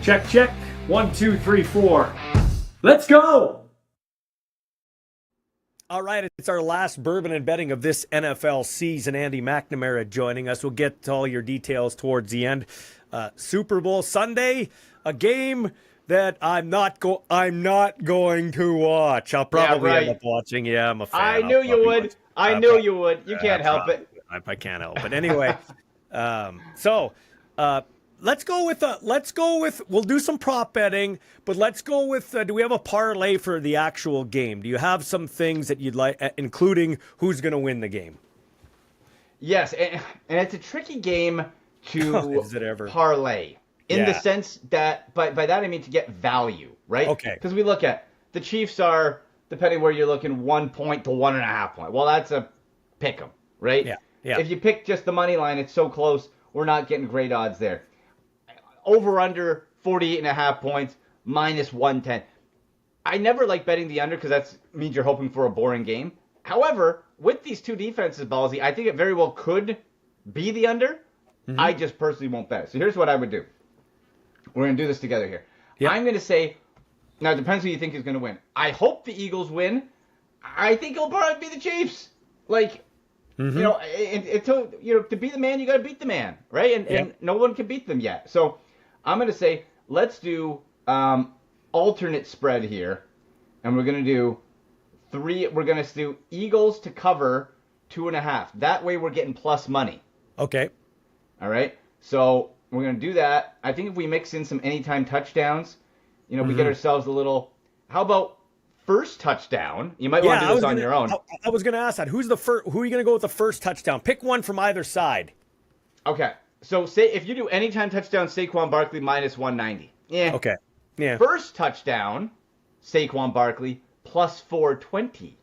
Check, check. 1, 2, 3, 4. Let's go! All right, it's our last Bourbon and Betting of this NFL season. Andy McNamara joining us. We'll get to all your details towards the end. Super Bowl Sunday, a game that I'm not going to watch. I'll probably end up watching. Yeah, I'm a fan. I knew you would. I knew you would. You can't help it. I can't help it. Anyway, let's go with we'll do some prop betting, but let's go with do we have a parlay for the actual game? Do you have some things that you'd like, including who's going to win the game? Yes, and it's a tricky game to parlay in the sense that by that I mean to get value, right? Okay. Because we look at the Chiefs are, depending where you're looking, 1 point to 1.5 point. Well, that's a pick 'em, right? Yeah. If you pick just the money line, it's so close, we're not getting great odds there. Over under 48.5 points, minus 110. I never like betting the under because that means you're hoping for a boring game. However, with these two defenses, Ballsy, I think it very well could be the under. Mm-hmm. I just personally won't bet it. So here's what I would do. We're going to do this together here. Yep. I'm going to say, now it depends who you think is going to win. I hope the Eagles win. I think it'll probably be the Chiefs. Like, you know, to be the man, you got to beat the man, right? And no one can beat them yet. So I'm going to say, let's do alternate spread here. And we're going to do we're going to do Eagles to cover 2.5. That way we're getting plus money. Okay. All right. So we're going to do that. I think if we mix in some anytime touchdowns, you know, we get ourselves a little, how about first touchdown? You might want to do this on your own. I was going to ask that. Who are you going to go with the first touchdown? Pick one from either side. Okay. So say if you do anytime touchdown, Saquon Barkley minus 190. Yeah. Okay. Yeah. First touchdown, Saquon Barkley plus 420.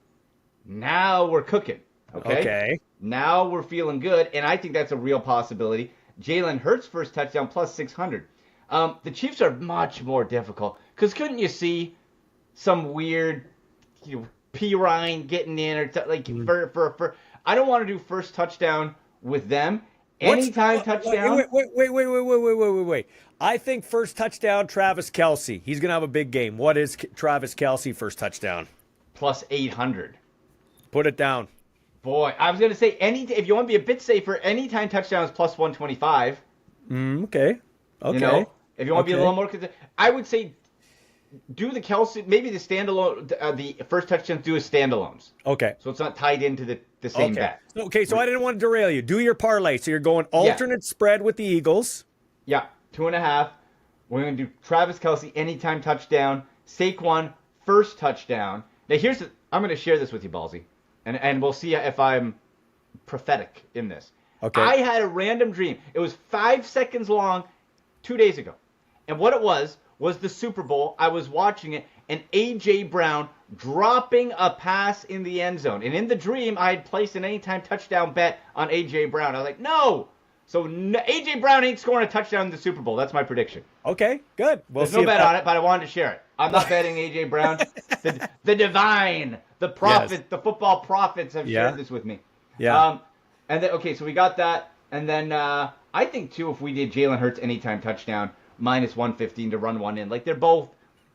Now we're cooking. Okay. Now we're feeling good, and I think that's a real possibility. Jalen Hurts first touchdown plus 600. The Chiefs are much more difficult because couldn't you see some weird, P. Ryan getting in or for I don't want to do first touchdown with them. Anytime touchdown. Wait. I think first touchdown, Travis Kelce. He's going to have a big game. What is Travis Kelce first touchdown? Plus 800. Put it down. Boy, I was going to say, if you want to be a bit safer, anytime touchdown is plus 125. Okay. You know, if you want to be a little more, I would say do the Kelce, maybe the standalone, the first touchdown, do as standalones. Okay. So it's not tied into the same bet. Okay, so I didn't want to derail you. Do your parlay. So you're going alternate spread with the Eagles. Yeah, 2.5. We're going to do Travis Kelce anytime touchdown, Saquon first touchdown. Now I'm going to share this with you, Ballsy, and we'll see if I'm prophetic in this. Okay. I had a random dream. It was 5 seconds long 2 days ago. And what it was the Super Bowl. I was watching it, and A.J. Brown dropping a pass in the end zone. And in the dream, I had placed an anytime touchdown bet on A.J. Brown. I was like, no! So A.J. Brown ain't scoring a touchdown in the Super Bowl. That's my prediction. Okay, good. There's no bet on it, but I wanted to share it. I'm not betting A.J. Brown. The divine, the prophet, the football prophets have shared this with me. Yeah. And then, okay, so we got that. And then I think, too, if we did Jalen Hurts anytime touchdown, minus 115 to run one in. Like, they're both.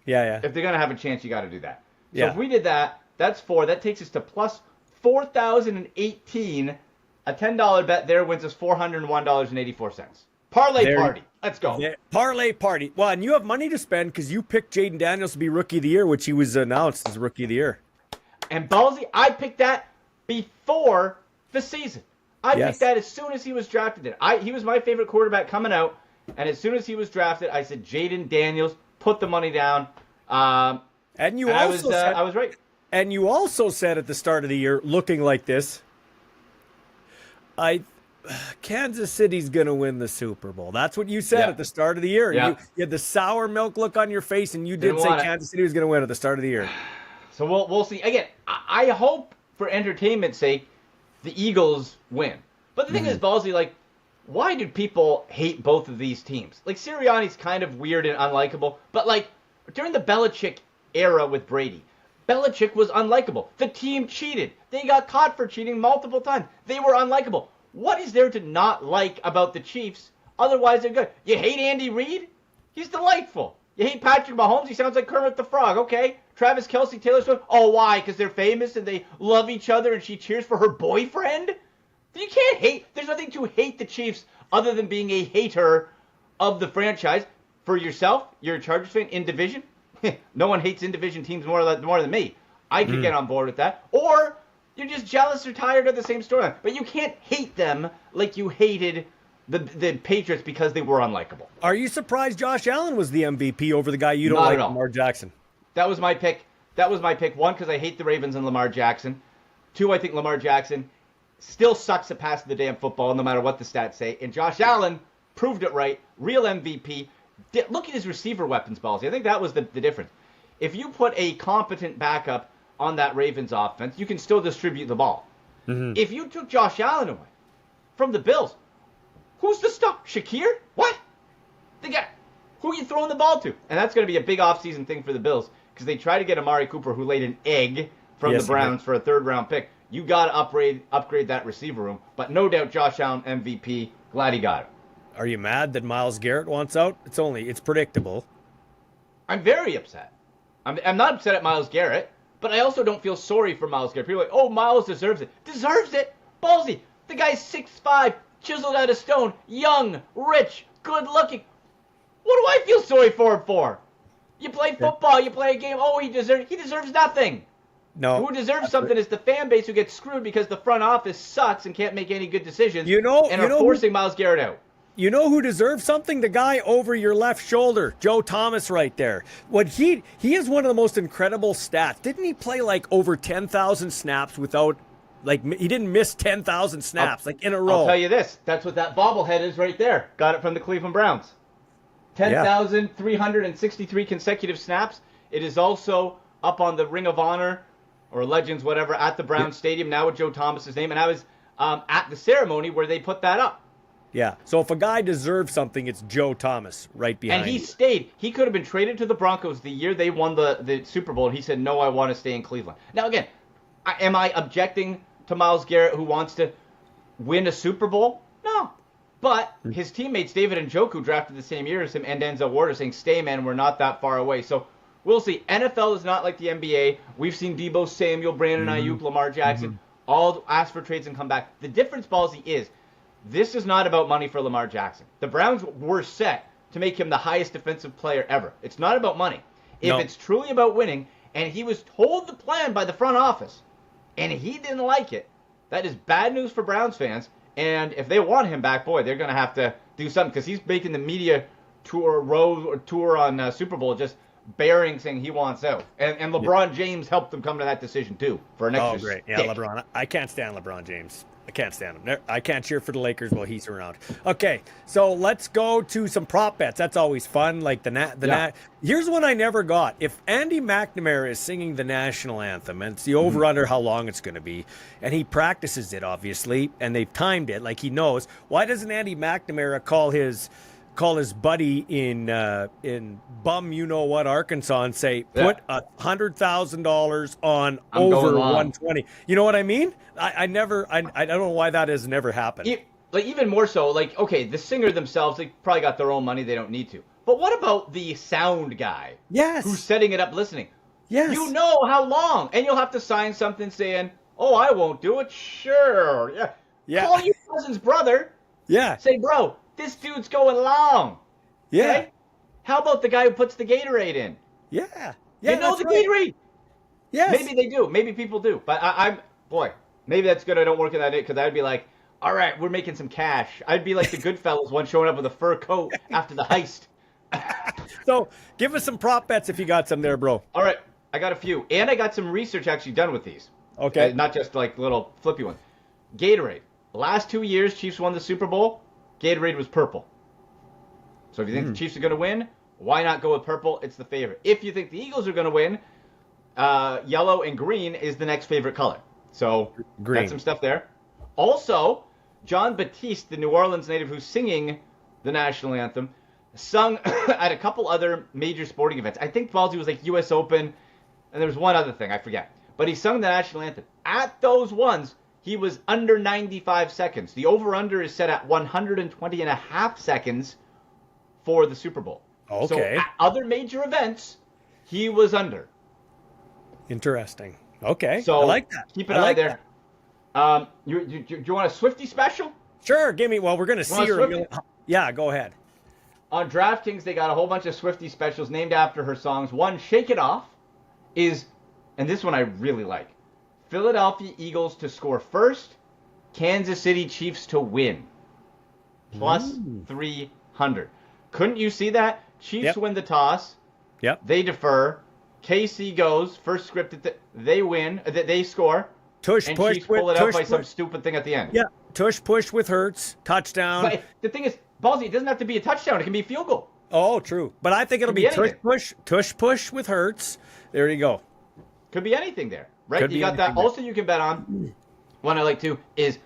Yeah. If they're going to have a chance, you got to do that. So if we did that, that's 4. That takes us to plus 4,018. A $10 bet there wins us $401.84. Parlay party. Let's go. Parlay party. Well, and you have money to spend because you picked Jaden Daniels to be Rookie of the Year, which he was announced as Rookie of the Year. And Ballsy, I picked that before the season. I picked that as soon as he was drafted. He was my favorite quarterback coming out. And as soon as he was drafted, I said, Jaden Daniels, put the money down. I was right. And you also said at the start of the year, looking like this, Kansas City's going to win the Super Bowl. That's what you said at the start of the year. Yeah. You had the sour milk look on your face, and you did say Kansas City was going to win at the start of the year. So we'll see. Again, I hope for entertainment's sake the Eagles win. But the thing is, Ballsy, like, why do people hate both of these teams? Like, Sirianni's kind of weird and unlikable, but, like, during the Belichick era with Brady, Belichick was unlikable. The team cheated. They got caught for cheating multiple times. They were unlikable. What is there to not like about the Chiefs? Otherwise, they're good. You hate Andy Reid? He's delightful. You hate Patrick Mahomes? He sounds like Kermit the Frog. Okay. Travis Kelce, Taylor Swift. Oh, why? Because they're famous and they love each other and she cheers for her boyfriend? You can't hate. There's nothing to hate the Chiefs other than being a hater of the franchise. For yourself, you're a Chargers fan in division. No one hates in division teams more than me. I could get on board with that. Or you're just jealous or tired of the same storyline. But you can't hate them like you hated the Patriots because they were unlikable. Are you surprised Josh Allen was the MVP over the guy you don't Not like, at all. Lamar Jackson? That was my pick. One, because I hate the Ravens and Lamar Jackson. Two, I think Lamar Jackson still sucks at passing the damn football no matter what the stats say. And Josh Allen proved it right. Real MVP. Look at his receiver weapons, Ballsy. I think that was the difference. If you put a competent backup on that Ravens offense, you can still distribute the ball. Mm-hmm. If you took Josh Allen away from the Bills, who's the star? Shakir? What? Who are you throwing the ball to? And that's going to be a big offseason thing for the Bills because they tried to get Amari Cooper, who laid an egg from the Browns for a third-round pick. You got to upgrade that receiver room. But no doubt Josh Allen, MVP. Glad he got it. Are you mad that Myles Garrett wants out? It's predictable. I'm very upset. I'm not upset at Myles Garrett, but I also don't feel sorry for Myles Garrett. People are like, oh, Myles deserves it. Deserves it? Ballsy. The guy's 6'5", chiseled out of stone, young, rich, good-looking. What do I feel sorry for him for? You play football, you play a game, oh, he deserves nothing. No. Who deserves something is the fan base who gets screwed because the front office sucks and can't make any good decisions and are forcing Myles Garrett out. You know who deserves something? The guy over your left shoulder, Joe Thomas right there. He has one of the most incredible stats. Didn't he play like over 10,000 snaps without, like, he didn't miss 10,000 snaps in a row? I'll tell you this. That's what that bobblehead is right there. Got it from the Cleveland Browns. 10,363 consecutive snaps. It is also up on the Ring of Honor or Legends, whatever, at the Browns Stadium now with Joe Thomas's name. And I was at the ceremony where they put that up. Yeah, so if a guy deserves something, it's Joe Thomas right behind. And he stayed. He could have been traded to the Broncos the year they won the Super Bowl. And he said, no, I want to stay in Cleveland. Now, again, am I objecting to Myles Garrett who wants to win a Super Bowl? No. But his teammates, David Njoku, drafted the same year as him, and Denzel Ward are saying, stay, man, we're not that far away. So we'll see. NFL is not like the NBA. We've seen Deebo Samuel, Brandon Ayuk, Lamar Jackson, all ask for trades and come back. The difference, Ballsy, is this is not about money for Lamar Jackson. The Browns were set to make him the highest defensive player ever. It's not about money. If it's truly about winning, and he was told the plan by the front office, and he didn't like it, that is bad news for Browns fans. And if they want him back, boy, they're going to have to do something because he's making the media tour on Super Bowl just bearing saying he wants out. And LeBron James helped them come to that decision, too, for an extra great. Yeah, stick. LeBron. I can't stand LeBron James. I can't stand him. I can't cheer for the Lakers while he's around. Okay, so let's go to some prop bets. That's always fun. Like here's one I never got. If Andy McNamara is singing the national anthem, and it's the over-under how long it's going to be, and he practices it, obviously, and they've timed it, like he knows, why doesn't Andy McNamara call his buddy in bum Arkansas and say, put $100,000 on over 120? You know what I mean? I don't know why that has never happened. Even more so, okay, the singer themselves, they probably got their own money, they don't need to. But what about the sound guy? Yes. Who's setting it up listening? Yes. You know how long, and you'll have to sign something saying, oh, I won't do it. Sure. Yeah. Call your cousin's brother. Yeah. Say, bro, this dude's going long. Yeah. Okay? How about the guy who puts the Gatorade in? Yeah. You know the Gatorade. Yes. Maybe they do. Maybe people do. But maybe that's good I don't work in that day because I'd be like, all right, we're making some cash. I'd be like the Goodfellas one showing up with a fur coat after the heist. So give us some prop bets if you got some there, bro. All right. I got a few. And I got some research actually done with these. Okay. Not just like little flippy ones. Gatorade. The last 2 years Chiefs won the Super Bowl, Gatorade was purple. So if you think the Chiefs are going to win, why not go with purple? It's the favorite. If you think the Eagles are going to win, yellow and green is the next favorite color. So green. Got some stuff there. Also, John Batiste, the New Orleans native who's singing the national anthem, sung at a couple other major sporting events. I think Ballsy was like U.S. Open, and there was one other thing, I forget. But he sung the national anthem. At those ones, he was under 95 seconds. The over-under is set at 120 and a half seconds for the Super Bowl. Okay. So at other major events, he was under. Interesting. Okay. So I like that. keep an I eye like there. that. You want a Swifty special? Sure. Give me. Well, we're gonna see her. Swiftie? Yeah. Go ahead. On DraftKings, they got a whole bunch of Swifty specials named after her songs. One, Shake It Off, is, and this one I really like, Philadelphia Eagles to score first, Kansas City Chiefs to win. Plus 300. Couldn't you see that? Chiefs win the toss. Yep. They defer. KC goes. First scripted. They win. They score. Tush and push Chiefs pull it out tush by some push. stupid thing at the end. Yeah. Tush push with Hurts. Touchdown. But the thing is, Ballsy, it doesn't have to be a touchdown. It can be a field goal. Oh, true. But I think it'll Could be be tush push with Hurts. There you go. Could be anything there, right? Could You be got that. anything there. Also, you can bet on. One I like too is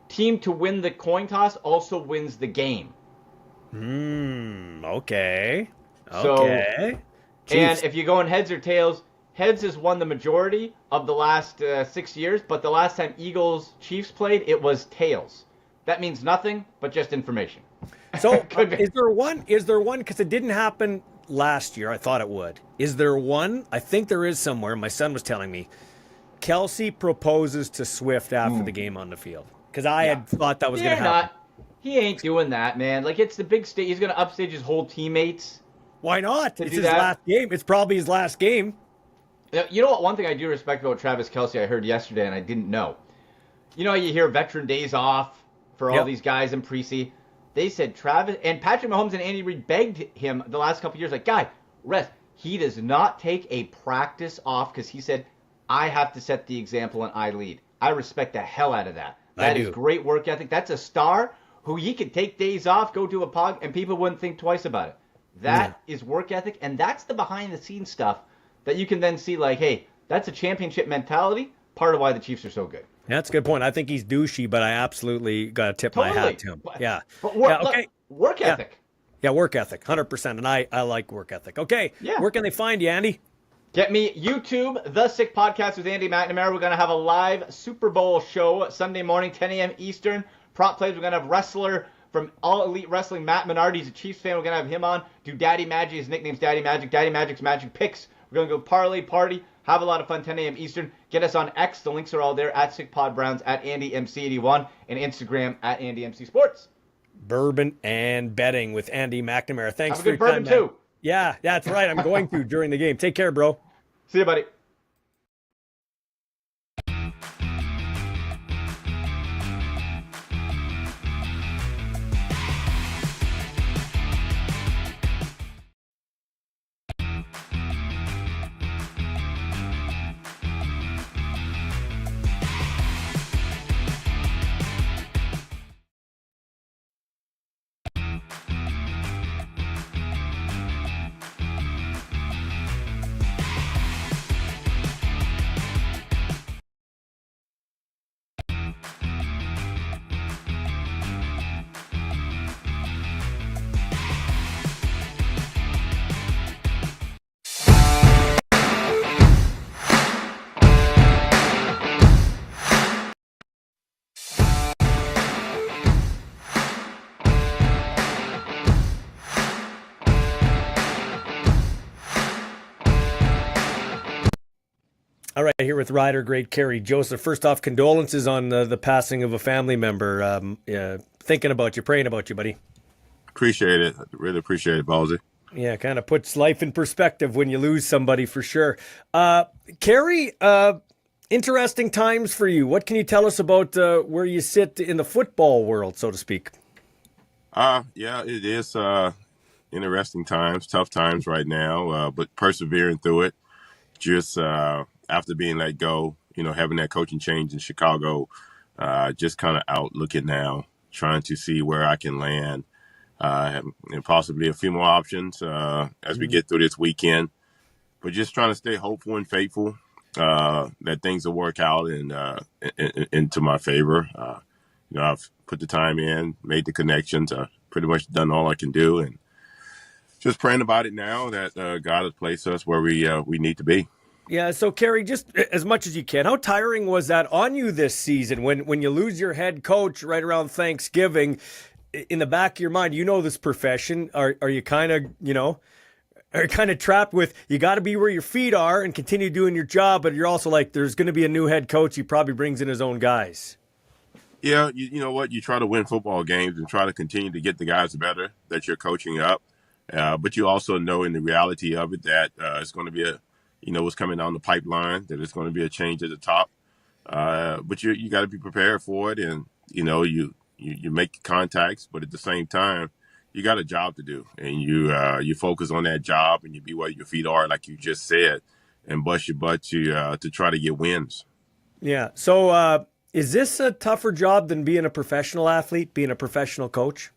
team to win the coin toss also wins the game. Okay. So, Okay. And if you go in heads or tails, heads has won the majority of the last 6 years, but the last time Eagles Chiefs played, it was tails. That means nothing, but just information. So is there one? Because it didn't happen last year. I thought it would. Is there one? I think there is somewhere. My son was telling me. Kelsey proposes to Swift after the game on the field. Because I had thought that was going to happen. He ain't doing that, man. Like, it's the big stage. He's going to upstage his whole teammates. Why not? It's do his that. last game. It's probably his last game. You know what? One thing I do respect about Travis Kelsey I heard yesterday and I didn't know. You know how you hear veteran days off for all these guys in pre-season? They said Travis and Patrick Mahomes and Andy Reid begged him the last couple of years, like, guy, rest. He does not take a practice off because he said, I have to set the example and I lead. I respect the hell out of that. That is great work ethic. That's a star who he could take days off, go to a pod, and people wouldn't think twice about it. That is work ethic, and that's the behind-the-scenes stuff that you can then see, like, hey, that's a championship mentality, part of why the Chiefs are so good. That's a good point. I think he's douchey, but I absolutely got to tip my hat to him. But work ethic. Yeah, work ethic, 100%, and I like work ethic. Okay, where can they find you, Andy? Get me YouTube, The Sick Podcast with Andy McNamara. We're going to have a live Super Bowl show Sunday morning, 10 a.m. Eastern. Prop plays, we're going to have wrestler from All Elite Wrestling, Matt Menard. He's a Chiefs fan. We're going to have him on. Do Daddy Magic. His nickname's Daddy Magic. Daddy Magic's Magic Picks. We're going to go parlay, party, have a lot of fun, 10 a.m. Eastern. Get us on X. The links are all there, at SickPodBrowns, at AndyMC81, and Instagram, at AndyMCSports. Bourbon and Betting with Andy McNamara. Thanks have a for good your time, bourbon, man. too. Yeah, that's right. I'm going to during the game. Take care, bro. See you, buddy. All right, here with rider great Kerry Joseph. First off, condolences on the passing of a family member. Thinking about you, praying about you, buddy. Appreciate it. Really appreciate it, Ballsy. Yeah, kind of puts life in perspective when you lose somebody for sure. Kerry, interesting times for you. What can you tell us about where you sit in the football world, so to speak? Yeah, it is interesting times, tough times right now, but persevering through it. Just after being let go, having that coaching change in Chicago, just kind of out looking now, trying to see where I can land, and possibly a few more options as we get through this weekend. But just trying to stay hopeful and faithful that things will work out and into my favor. I've put the time in, made the connections, pretty much done all I can do, and just praying about it now that God has placed us where we need to be. Yeah, so Kerry, just as much as you can, how tiring was that on you this season when you lose your head coach right around Thanksgiving? In the back of your mind, this profession. Are you kind of, are kind of trapped with you got to be where your feet are and continue doing your job, but you're also like there's going to be a new head coach. He probably brings in his own guys. Yeah, you know what? You try to win football games and try to continue to get the guys better that you're coaching up. But you also know in the reality of it that it's going to be what's coming down the pipeline, that it's going to be a change at the top. But you got to be prepared for it. And, you make contacts, but at the same time, you got a job to do. And you focus on that job and you be where your feet are, like you just said, and bust your butt to try to get wins. Yeah. So, is this a tougher job than being a professional athlete, being a professional coach?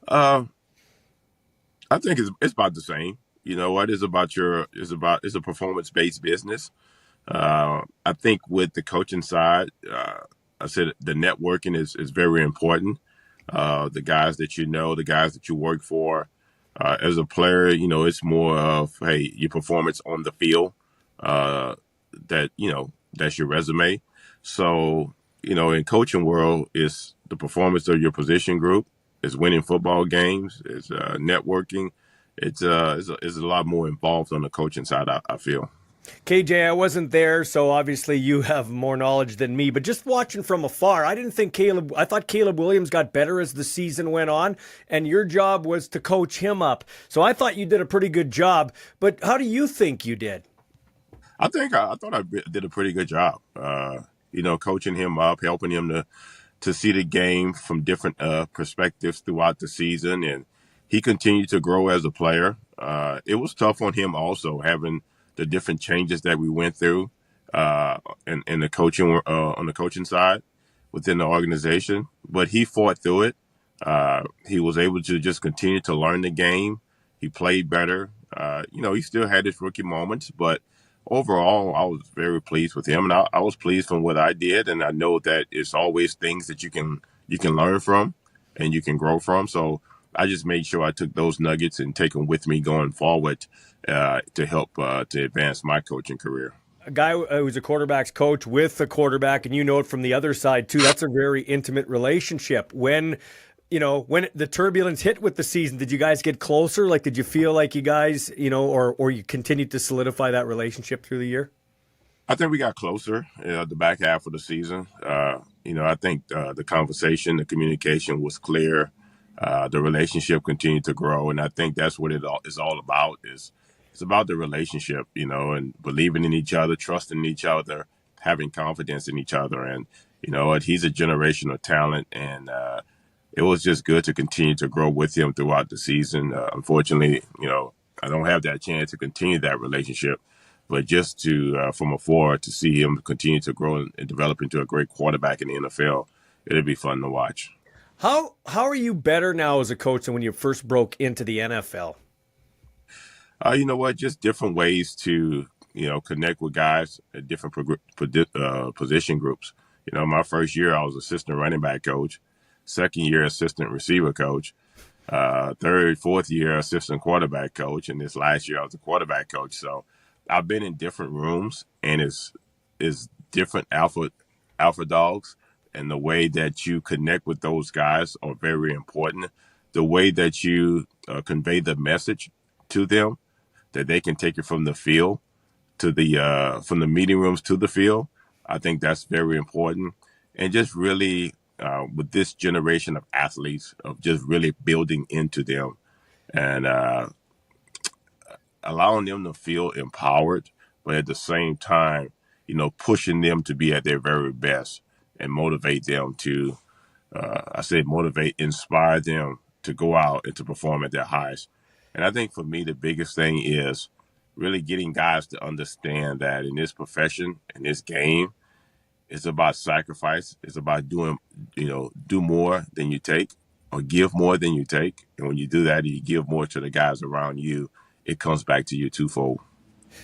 I think it's about the same. You know what? It's a performance based business. I think with the coaching side, I said the networking is very important. The guys that you know, the guys that you work for. As a player, it's more of, hey, your performance on the field. That's your resume. So, in coaching world, it's the performance of your position group. It's winning football games. It's networking. It's a lot more involved on the coaching side, I feel. KJ, I wasn't there, so obviously you have more knowledge than me. But just watching from afar, I thought Caleb Williams got better as the season went on, and your job was to coach him up. So I thought you did a pretty good job. But how do you think you did? I thought I did a pretty good job. Coaching him up, helping him to see the game from different perspectives throughout the season, and he continued to grow as a player. It was tough on him also, having the different changes that we went through in the coaching on the coaching side within the organization. But he fought through it. He was able to just continue to learn the game. He played better. He still had his rookie moments, but overall, I was very pleased with him, and I was pleased from what I did. And I know that it's always things that you can learn from and you can grow from. So I just made sure I took those nuggets and take them with me going forward to help to advance my coaching career. A guy who's a quarterback's coach with a quarterback, and you know it from the other side too. That's a very intimate relationship. When the turbulence hit with the season, did you guys get closer? Like, did you feel like you guys, or you continued to solidify that relationship through the year? I think we got closer the back half of the season. I think the conversation, the communication was clear. The relationship continued to grow, and I think that's what it is all about. It's about the relationship, and believing in each other, trusting each other, having confidence in each other. And he's a generational talent, and it was just good to continue to grow with him throughout the season. Unfortunately, I don't have that chance to continue that relationship, but just to from afar to see him continue to grow and develop into a great quarterback in the NFL, it'll be fun to watch. How are you better now as a coach than when you first broke into the NFL? Just different ways to, connect with guys at different position groups. My first year, I was assistant running back coach. Second year, assistant receiver coach. Third, fourth year, assistant quarterback coach. And this last year, I was a quarterback coach. So I've been in different rooms, and it's different alpha dogs. And the way that you connect with those guys are very important. The way that you convey the message to them, that they can take it from the field to from the meeting rooms to the field, I think that's very important. And just really, with this generation of athletes, of just really building into them and allowing them to feel empowered, but at the same time, pushing them to be at their very best and motivate them to, inspire them to go out and to perform at their highest. And I think for me, the biggest thing is really getting guys to understand that in this profession, in this game, it's about sacrifice. It's about do more than you take, or give more than you take. And when you do that, and you give more to the guys around you, it comes back to you twofold.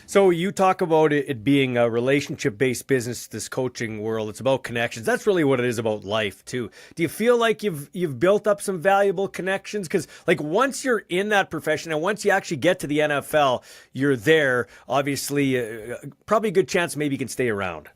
So you talk about it being a relationship-based business, this coaching world. It's about connections. That's really what it is about life, too. Do you feel like you've built up some valuable connections? Because, once you're in that profession and once you actually get to the NFL, you're there. Obviously, probably a good chance maybe you can stay around.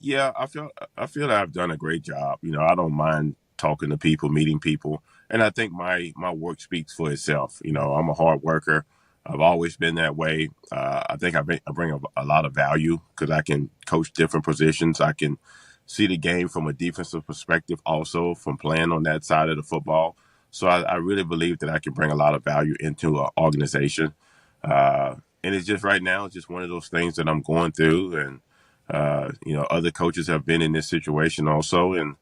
Yeah, I feel that I've done a great job. I don't mind talking to people, meeting people. And I think my work speaks for itself. I'm a hard worker. I've always been that way. I think I bring a lot of value because I can coach different positions. I can see the game from a defensive perspective also from playing on that side of the football. So I really believe that I can bring a lot of value into an organization. And it's just right now, it's just one of those things that I'm going through. And, other coaches have been in this situation also. And,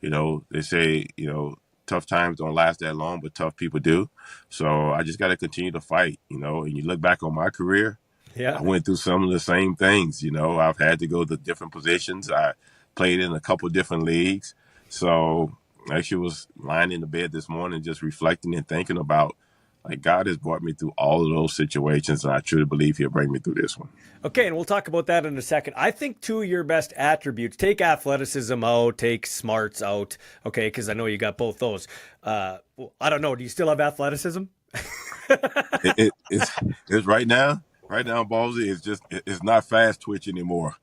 they say, tough times don't last that long, but tough people do. So I just got to continue to fight, and you look back on my career, Yeah. I went through some of the same things. I've had to go to different positions. I played in a couple different leagues. So I actually was lying in the bed this morning just reflecting and thinking about, like, God has brought me through all of those situations, and I truly believe he'll bring me through this one. Okay, and we'll talk about that in a second. I think two of your best attributes, take athleticism out, take smarts out, okay, because I know you got both those. I don't know. Do you still have athleticism? It's right now, Ballsy, it's not fast twitch anymore.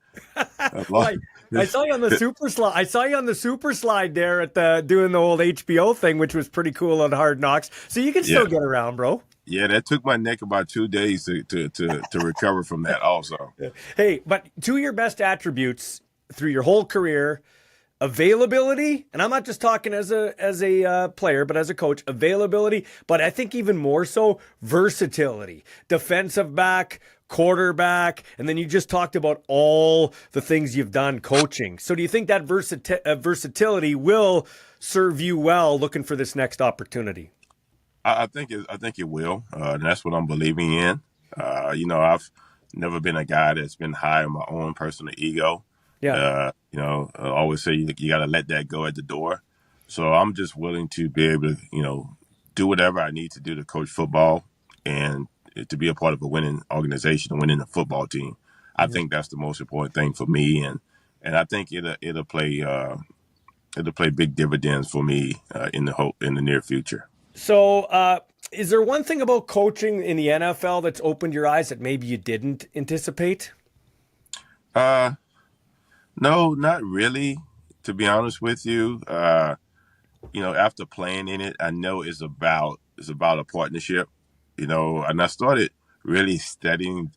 Well, I saw you on the super slide. I saw you on the super slide there at doing the old HBO thing, which was pretty cool on Hard Knocks. So you can still get around, bro. Yeah, that took my neck about 2 days to recover from that also. Hey, but two of your best attributes through your whole career, availability, and I'm not just talking as a player, but as a coach, availability, but I think even more so, versatility. Defensive back, quarterback, and then you just talked about all the things you've done coaching. So do you think that versatility will serve you well looking for this next opportunity? I think it will, and that's what I'm believing in. I've never been a guy that's been high on my own personal ego. Yeah. I always say you got to let that go at the door. So I'm just willing to be able to, do whatever I need to do to coach football and to be a part of a winning organization, a winning football team. I think that's the most important thing for me, and I think it'll play big dividends for me in the near future. So, is there one thing about coaching in the NFL that's opened your eyes that maybe you didn't anticipate? No, not really. To be honest with you, after playing in it, I know it's about a partnership. And I started really studying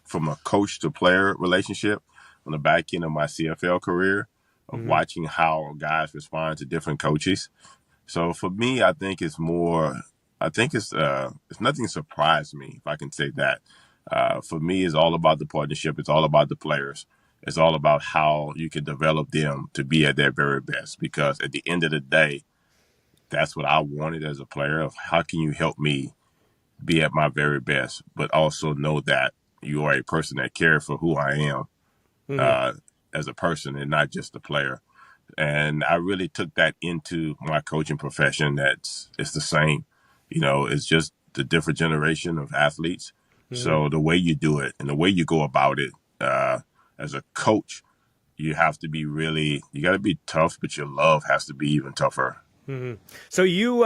from a coach to player relationship on the back end of my CFL career of watching how guys respond to different coaches. So for me, I think it's nothing surprised me, if I can say that. For me, it's all about the partnership. It's all about the players. It's all about how you can develop them to be at their very best. Because at the end of the day, that's what I wanted as a player of how can you help me be at my very best, but also know that you are a person that cares for who I am as a person and not just a player. And I really took that into my coaching profession. It's the same, it's just the different generation of athletes. So the way you do it and the way you go about it, as a coach, you have to be you got to be tough, but your love has to be even tougher. So you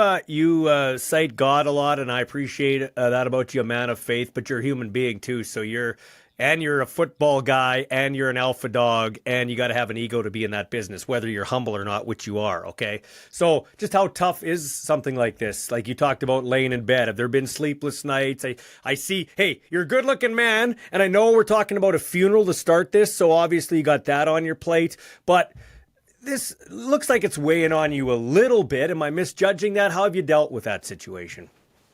cite God a lot, and I appreciate that about you, a man of faith. But you're a human being too, so you're a football guy, and you're an alpha dog, and you got to have an ego to be in that business, whether you're humble or not, which you are. Okay, so just how tough is something like this? Like you talked about laying in bed. Have there been sleepless nights? I see. Hey, you're a good-looking man, and I know we're talking about a funeral to start this, so obviously you got that on your plate, but this looks like it's weighing on you a little bit. Am I misjudging that? How have you dealt with that situation?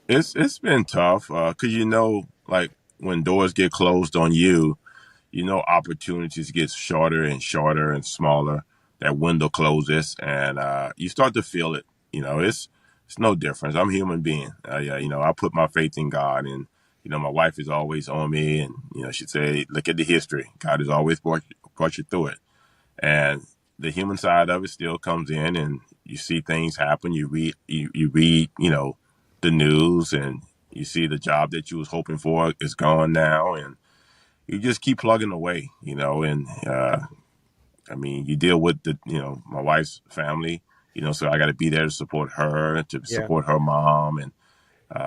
It's been tough because like when doors get closed on you, opportunities get shorter and shorter and smaller. That window closes, and you start to feel it. It's no difference. I'm a human being. I put my faith in God, and my wife is always on me, and she'd say, "Look at the history. God has always brought you through it," and the human side of it still comes in, and you see things happen. You read, the news, and you see the job that you was hoping for is gone now, and you just keep plugging away, and you deal with my wife's family, so I got to be there to support her, to support her mom, and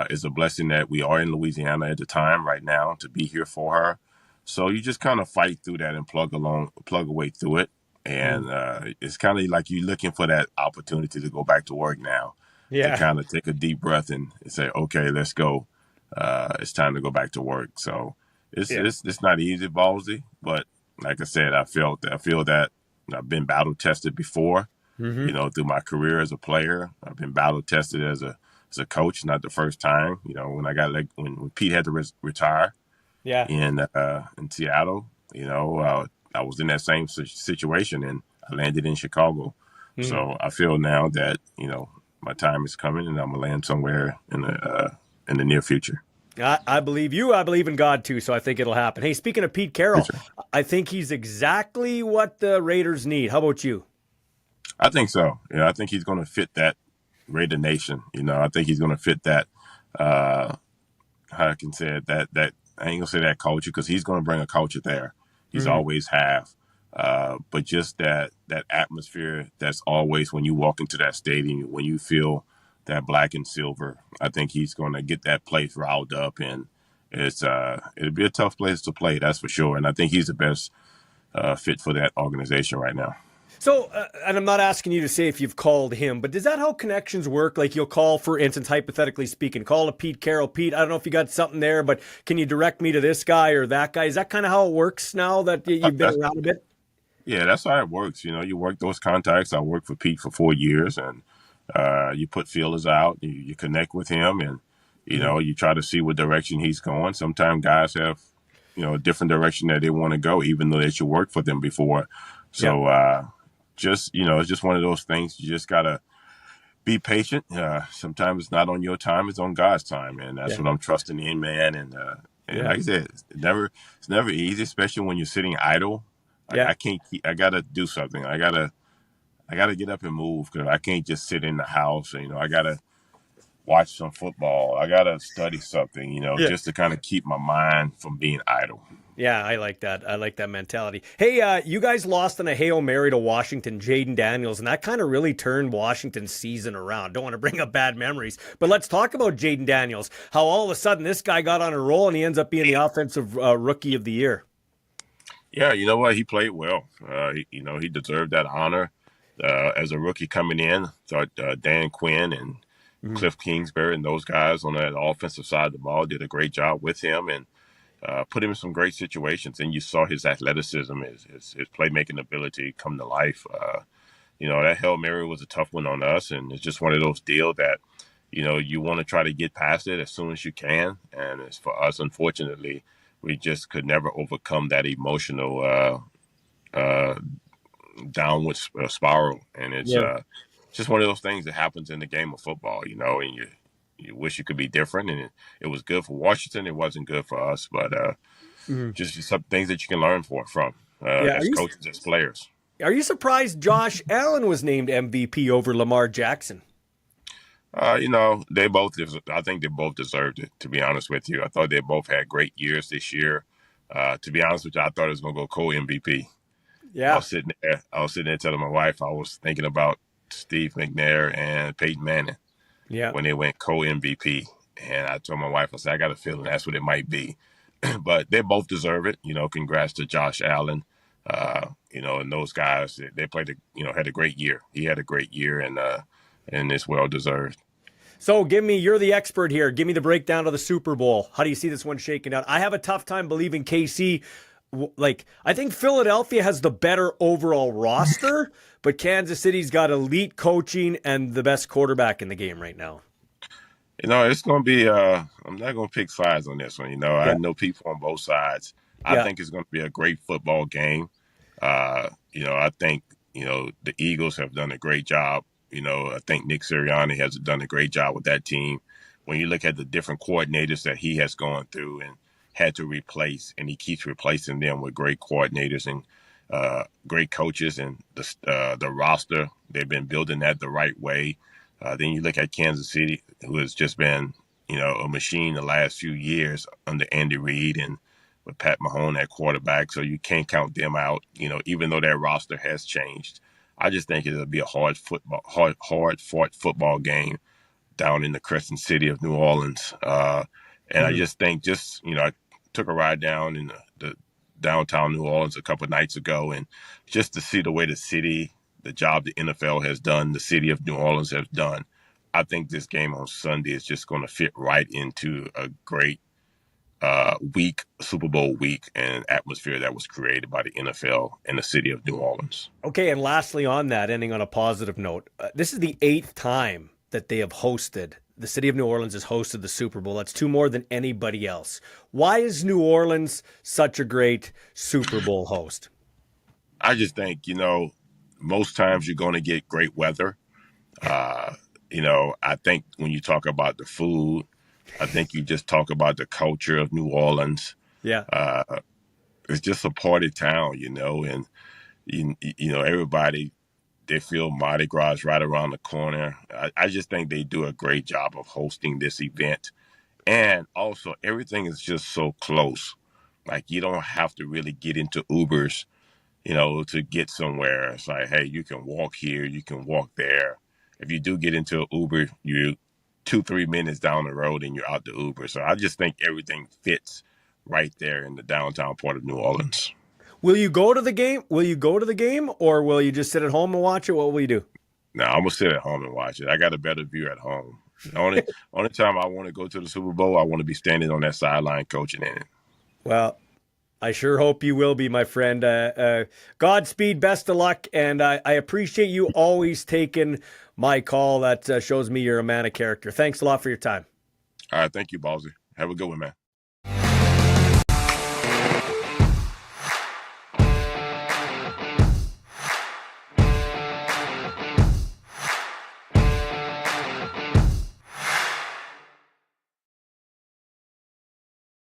it's a blessing that we are in Louisiana at the time right now to be here for her. So you just kind of fight through that and plug away through it. And it's kind of like you're looking for that opportunity to go back to work now, to Yeah. kind of take a deep breath and say, okay, let's go. It's time to go back to work. So Yeah. it's not easy, Ballsy, but like I said, I feel that I've been battle tested before. Mm-hmm. Through my career as a player, I've been battle tested as a coach. Not the first time. When I got when Pete had to retire Yeah. in Seattle. I was in that same situation, and I landed in Chicago. Mm-hmm. So I feel now that my time is coming, and I'm gonna land somewhere in the near future. I believe you. I believe in God too, so I think it'll happen. Hey, speaking of Pete Carroll, I think he's exactly what the Raiders need. How about you? I think so. I think he's going to fit that Raider Nation. I think he's going to fit that. How I can say it, that I ain't gonna say that culture, because he's going to bring a culture there. He's Mm-hmm. always have. But just that atmosphere that's always when you walk into that stadium, when you feel that black and silver, I think he's going to get that place riled up, and it'll be a tough place to play, that's for sure. And I think he's the best fit for that organization right now. So, and I'm not asking you to say if you've called him, but does that how connections work? Like you'll call, for instance, hypothetically speaking, call a Pete Carroll. Pete, I don't know if you got something there, but can you direct me to this guy or that guy? Is that kind of how it works now that you've been around a bit? Yeah, that's how it works. You work those contacts. I worked for Pete for 4 years, and you put feelers out. You connect with him, and you try to see what direction he's going. Sometimes guys have a different direction that they want to go, even though that you worked for them before. So it's just one of those things. You just gotta be patient. Sometimes it's not on your time; it's on God's time, and that's what I'm trusting in, man. And like I said, it's never easy, especially when you're sitting idle. I can't keep. I gotta do something. I gotta get up and move, because I can't just sit in the house. I gotta watch some football. I gotta study something. Just to kind of keep my mind from being idle. Yeah, I like that. I like that mentality. Hey, you guys lost in a Hail Mary to Washington, Jaden Daniels, and that kind of really turned Washington's season around. Don't want to bring up bad memories, but let's talk about Jaden Daniels. How all of a sudden this guy got on a roll and he ends up being the offensive rookie of the year. Yeah, you know what? He played well. He deserved that honor as a rookie coming in. Thought Dan Quinn and Cliff Kingsbury and those guys on that offensive side of the ball did a great job with him, and put him in some great situations. And you saw his athleticism, his playmaking ability come to life. That Hail Mary was a tough one on us, and it's just one of those deals that, you want to try to get past it as soon as you can. And it's for us, unfortunately, we just could never overcome that emotional downward spiral. And it's just one of those things that happens in the game of football, and you wish it could be different. And it was good for Washington. It wasn't good for us, but just some things that you can learn from as coaches, as players. Are you surprised Josh Allen was named MVP over Lamar Jackson? They both. I think they both deserved it. To be honest with you, I thought they both had great years this year. To be honest with you, I thought it was going to go co-MVP. Yeah, I was sitting there telling my wife I was thinking about Steve McNair and Peyton Manning. Yeah, When they went co-MVP, and I told my wife, I said, I got a feeling that's what it might be. But they both deserve it. Congrats to Josh Allen. And those guys, they played, had a great year. He had a great year, and it's well deserved. So you're the expert here. Give me the breakdown of the Super Bowl. How do you see this one shaking out? I have a tough time believing KC. I think Philadelphia has the better overall roster, but Kansas City's got elite coaching and the best quarterback in the game right now. It's going to be, I'm not going to pick sides on this one. I know people on both sides. I think it's going to be a great football game. I think, the Eagles have done a great job. I think Nick Sirianni has done a great job with that team. When you look at the different coordinators that he has gone through and had to replace, and he keeps replacing them with great coordinators and great coaches, and the roster, they've been building that the right way. Then you look at Kansas City, who has just been, a machine the last few years under Andy Reid and with Pat Mahomes at quarterback. So you can't count them out, even though their roster has changed. I just think it'll be a hard fought football game down in the Crescent City of New Orleans. And I just think I took a ride down in the downtown New Orleans a couple of nights ago, and just to see the way the city, the job the NFL has done, the city of New Orleans has done, I think this game on Sunday is just going to fit right into a great week, Super Bowl week, and atmosphere that was created by the NFL and the city of New Orleans. Okay, and lastly on that, ending on a positive note, this is the 8th time that they have hosted, the city of New Orleans has hosted the Super Bowl. That's 2 more than anybody else. Why is New Orleans such a great Super Bowl host? I just think, most times you're going to get great weather. I think when you talk about the food, I think you just talk about the culture of New Orleans. Yeah. It's just a party town, and everybody, they feel Mardi Gras is right around the corner. I just think they do a great job of hosting this event. And also, everything is just so close. Like, you don't have to really get into Ubers, to get somewhere. It's like, hey, you can walk here, you can walk there. If you do get into an Uber, you 2-3 minutes down the road and you're out the Uber. So I just think everything fits right there in the downtown part of New Orleans. Will you go to the game? Or will you just sit at home and watch it? What will you do? No, I'm gonna sit at home and watch it. I got a better view at home. The only time I want to go to the Super Bowl, I want to be standing on that sideline coaching in it. Well, I sure hope you will be, my friend. Godspeed, best of luck, and I appreciate you always taking my call. That shows me you're a man of character. Thanks a lot for your time. All right, thank you, Ballsy. Have a good one, man.